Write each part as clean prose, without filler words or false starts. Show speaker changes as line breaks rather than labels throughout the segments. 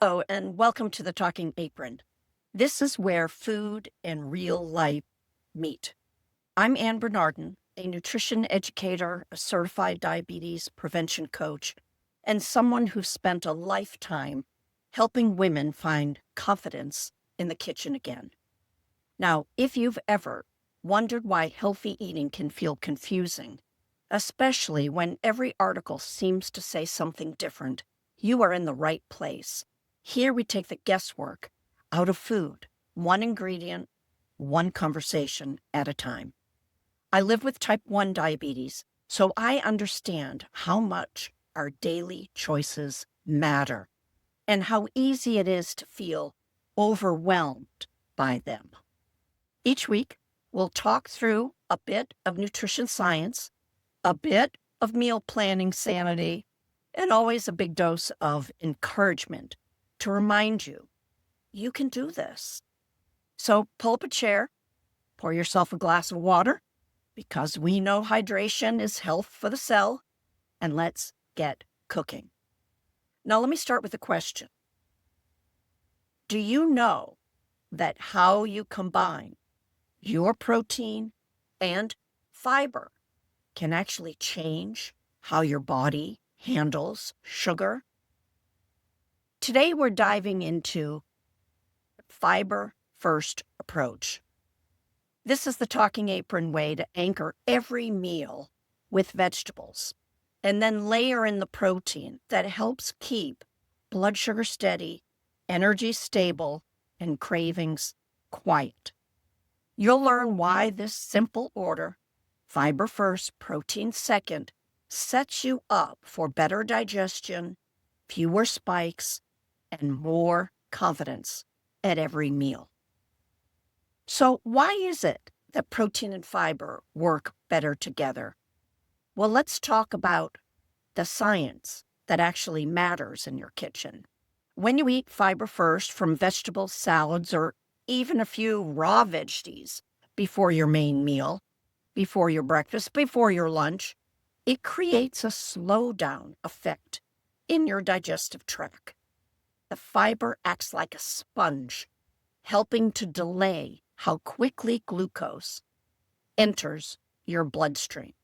Oh, and welcome to the Talking Apron. This is where food and real life meet. I'm Anne Bernardin, a nutrition educator, a certified diabetes prevention coach, and someone who spent a lifetime helping women find confidence in the kitchen again. Now, if you've ever wondered why healthy eating can feel confusing, especially when every article seems to say something different, you are in the right place. Here we take the guesswork out of food, one ingredient, one conversation at a time. I live with type 1 diabetes, so I understand how much our daily choices matter and how easy it is to feel overwhelmed by them. Each week, we'll talk through a bit of nutrition science, a bit of meal planning sanity, and always a big dose of encouragement to remind you, you can do this. So pull up a chair, pour yourself a glass of water, because we know hydration is health for the cell, and let's get cooking. Now, let me start with a question. Do you know that how you combine your protein and fiber can actually change how your body handles sugar? Today, we're diving into fiber first approach. This is the Talking Apron way to anchor every meal with vegetables and then layer in the protein that helps keep blood sugar steady, energy stable, and cravings quiet. You'll learn why this simple order, fiber first, protein second, sets you up for better digestion, fewer spikes, and more confidence at every meal. So why is it that protein and fiber work better together? Well, let's talk about the science that actually matters in your kitchen. When you eat fiber first from vegetables, salads, or even a few raw veggies before your main meal, before your breakfast, before your lunch, it creates a slowdown effect in your digestive tract. The fiber acts like a sponge, helping to delay how quickly glucose enters your bloodstream.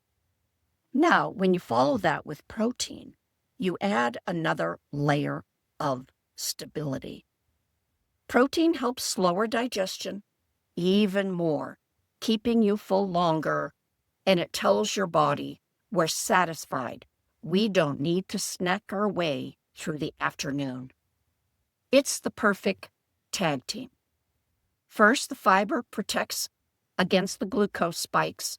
Now, when you follow that with protein, you add another layer of stability. Protein helps slower digestion even more, keeping you full longer, and it tells your body we're satisfied. We don't need to snack our way through the afternoon. It's the perfect tag team. First, the fiber protects against the glucose spikes,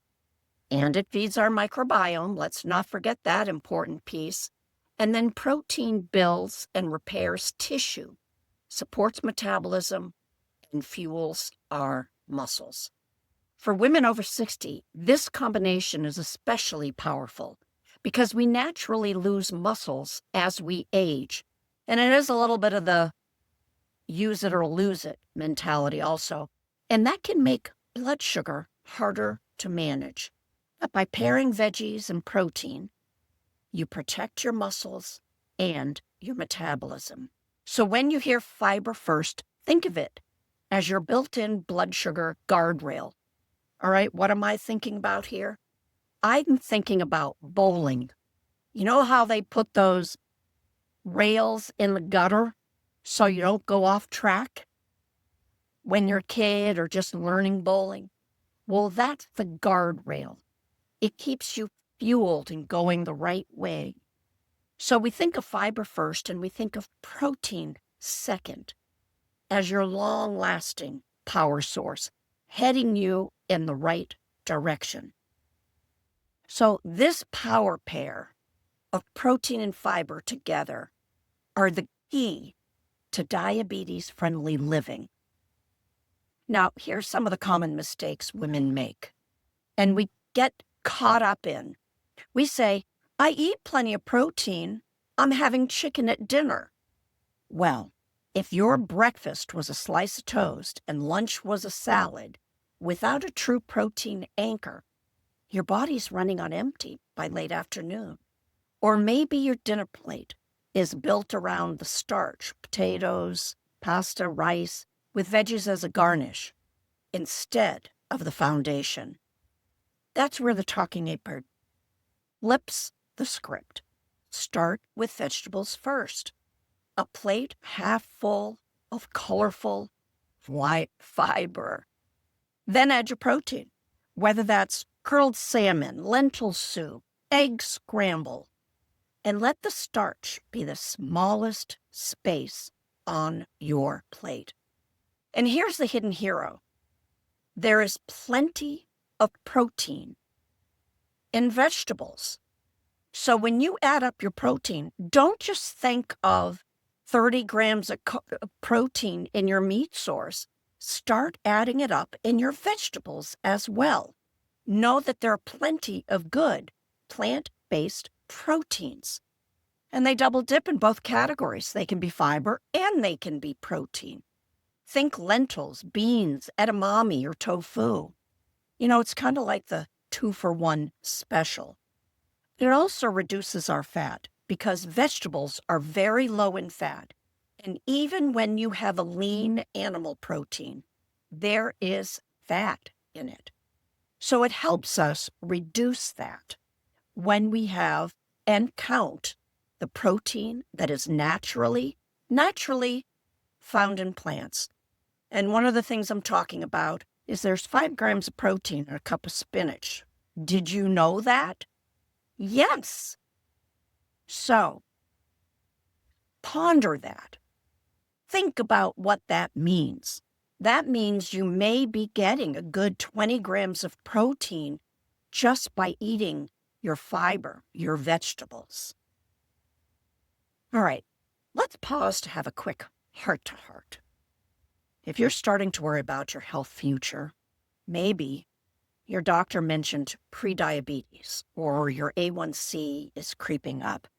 and it feeds our microbiome. Let's not forget that important piece. And then protein builds and repairs tissue, supports metabolism, and fuels our muscles. For women over 60, this combination is especially powerful because we naturally lose muscles as we age. And it is a little bit of the use it or lose it mentality also. And that can make blood sugar harder to manage. But by pairing veggies and protein, you protect your muscles and your metabolism. So when you hear fiber first, think of it as your built-in blood sugar guardrail. All right, what am I thinking about here? I'm thinking about bowling. You know how they put those rails in the gutter so you don't go off track when you're a kid or just learning bowling? Well, that's the guardrail. It keeps you fueled and going the right way. So we think of fiber first and we think of protein second as your long-lasting power source, heading you in the right direction. So this power pair of protein and fiber together are the key to diabetes-friendly living. Now, here's some of the common mistakes women make, and we get caught up in. We say, I eat plenty of protein. I'm having chicken at dinner. Well, if your breakfast was a slice of toast and lunch was a salad, without a true protein anchor, your body's running on empty by late afternoon. Or maybe your dinner plate is built around the starch, potatoes, pasta, rice, with veggies as a garnish instead of the foundation. That's where the Talking Apron flips the script. Start with vegetables first. A plate half full of colorful white fiber. Then add your protein, whether that's curled salmon, lentil soup, egg scramble, and let the starch be the smallest space on your plate. And here's the hidden hero. There is plenty of protein in vegetables. So when you add up your protein, don't just think of 30 grams of protein in your meat source. Start adding it up in your vegetables as well. Know that there are plenty of good plant-based proteins. And they double dip in both categories. They can be fiber and they can be protein. Think lentils, beans, edamame, or tofu. It's kind of like the 2-for-1 special. It also reduces our fat because vegetables are very low in fat. And even when you have a lean animal protein, there is fat in it. So it helps us reduce that when we have and count the protein that is naturally found in plants. And one of the things I'm talking about is there's 5 grams of protein in a cup of spinach. Did you know that? Yes. So, ponder that. Think about what that means. That means you may be getting a good 20 grams of protein just by eating your fiber, your vegetables. All right, let's pause to have a quick heart-to-heart. If you're starting to worry about your health future, maybe your doctor mentioned prediabetes or your A1C is creeping up.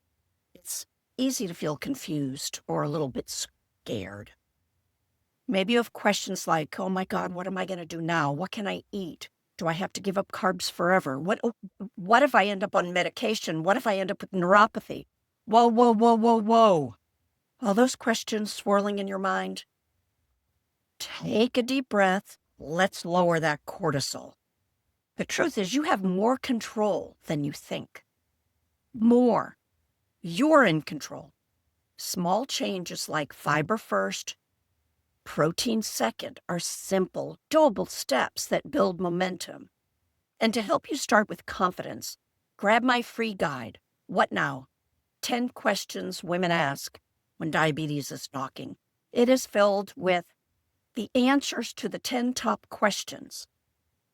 It's easy to feel confused or a little bit scared. Maybe you have questions like, oh my God, what am I going to do now? What can I eat? Do I have to give up carbs forever? What if I end up on medication? What if I end up with neuropathy? Whoa. All those questions swirling in your mind, take a deep breath. Let's lower that cortisol. The truth is you have more control than you think. More. You're in control. Small changes like fiber first, protein second are simple, doable steps that build momentum. And to help you start with confidence, grab my free guide, What Now? 10 Questions Women Ask When Diabetes is Knocking. It is filled with the answers to the 10 top questions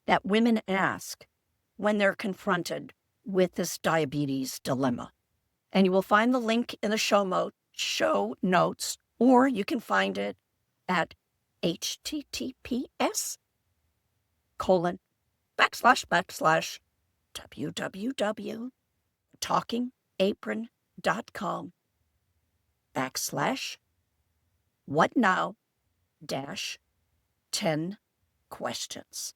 that women ask when they're confronted with this diabetes dilemma. And you will find the link in the show notes, or you can find it at https://www.talkingapron.com/whatnow-10 questions.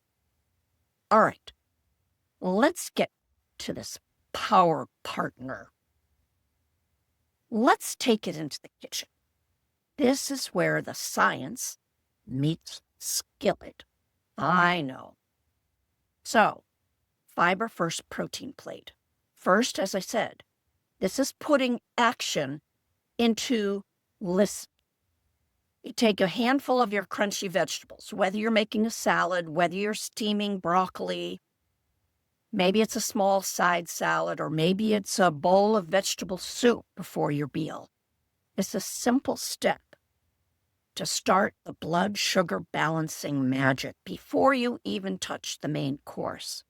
All right, let's get to this power partner. Let's take it into the kitchen. This is where the science meets skillet. I know. So, fiber first protein plate. First, as I said, this is putting action into listen. You take a handful of your crunchy vegetables, whether you're making a salad, whether you're steaming broccoli, maybe it's a small side salad, or maybe it's a bowl of vegetable soup before your meal. It's a simple step to start the blood sugar balancing magic before you even touch the main course.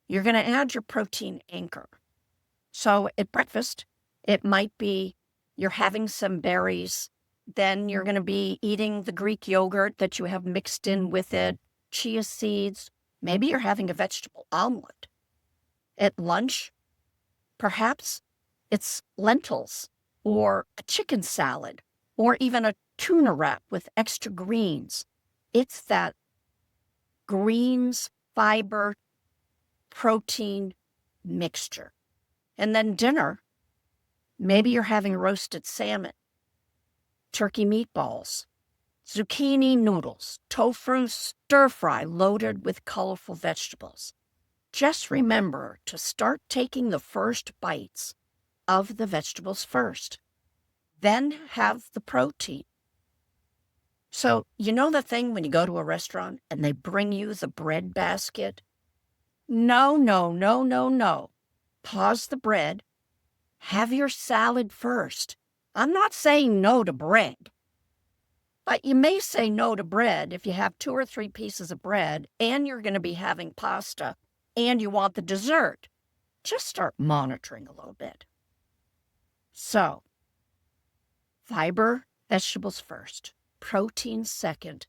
You're going to add your protein anchor. So at breakfast, it might be you're having some berries, then you're going to be eating the Greek yogurt that you have mixed in with it, chia seeds, maybe you're having a vegetable omelet. At lunch, perhaps it's lentils or a chicken salad or even a tuna wrap with extra greens. It's that greens, fiber, protein mixture. And then dinner, Maybe you're having roasted salmon, turkey meatballs, zucchini noodles, tofu stir fry loaded with colorful vegetables. Just remember to start taking the first bites of the vegetables first, then have the protein. So, you know the thing when you go to a restaurant and they bring you the bread basket? No, no, no, no, no. Pause the bread. Have your salad first. I'm not saying no to bread, but you may say no to bread if you have 2 or 3 pieces of bread and you're going to be having pasta and you want the dessert. Just start monitoring a little bit. So, fiber, vegetables first, protein second,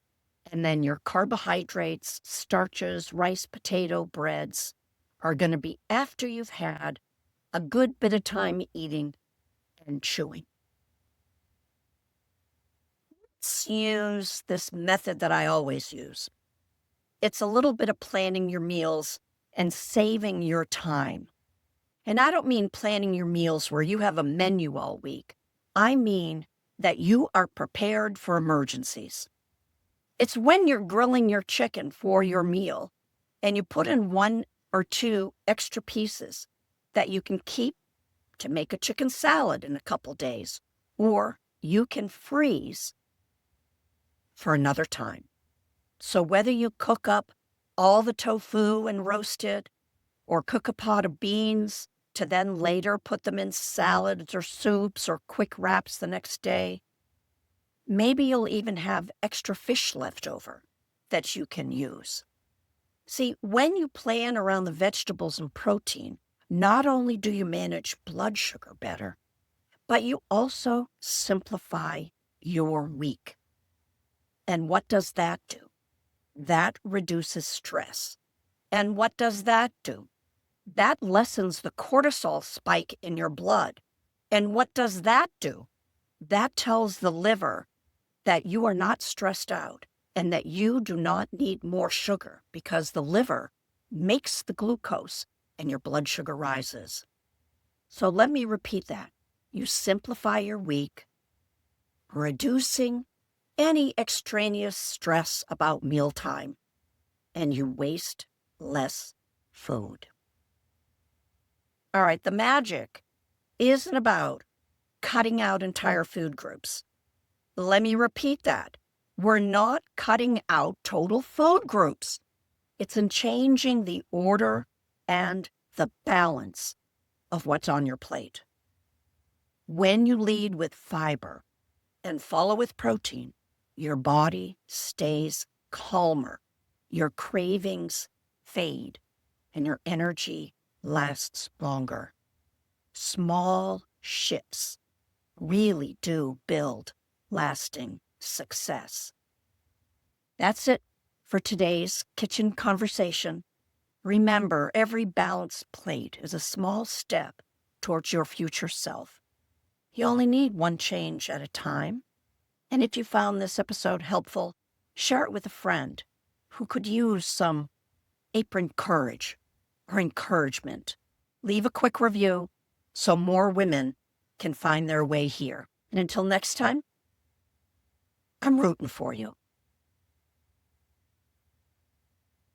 and then your carbohydrates, starches, rice, potato, breads are going to be after you've had a good bit of time eating and chewing. Let's use this method that I always use. It's a little bit of planning your meals and saving your time. And I don't mean planning your meals where you have a menu all week. I mean that you are prepared for emergencies. It's when you're grilling your chicken for your meal and you put in 1 or 2 extra pieces that you can keep to make a chicken salad in a couple days, or you can freeze for another time. So whether you cook up all the tofu and roast it, or cook a pot of beans to then later put them in salads or soups or quick wraps the next day, maybe you'll even have extra fish left over that you can use. See, when you plan around the vegetables and protein, not only do you manage blood sugar better, but you also simplify your week. And what does that do? That reduces stress. And what does that do? That lessens the cortisol spike in your blood. And what does that do? That tells the liver that you are not stressed out and that you do not need more sugar because the liver makes the glucose and your blood sugar rises. So let me repeat that. You simplify your week, reducing any extraneous stress about mealtime, and you waste less food. All right, the magic isn't about cutting out entire food groups. Let me repeat that. We're not cutting out total food groups. It's in changing the order and the balance of what's on your plate. When you lead with fiber and follow with protein, your body stays calmer, your cravings fade, and your energy lasts longer. Small shifts really do build lasting success. That's it for today's kitchen conversation. Remember, every balanced plate is a small step towards your future self. You only need one change at a time. And if you found this episode helpful, share it with a friend who could use some apron courage or encouragement. Leave a quick review so more women can find their way here. And until next time, I'm rooting for you.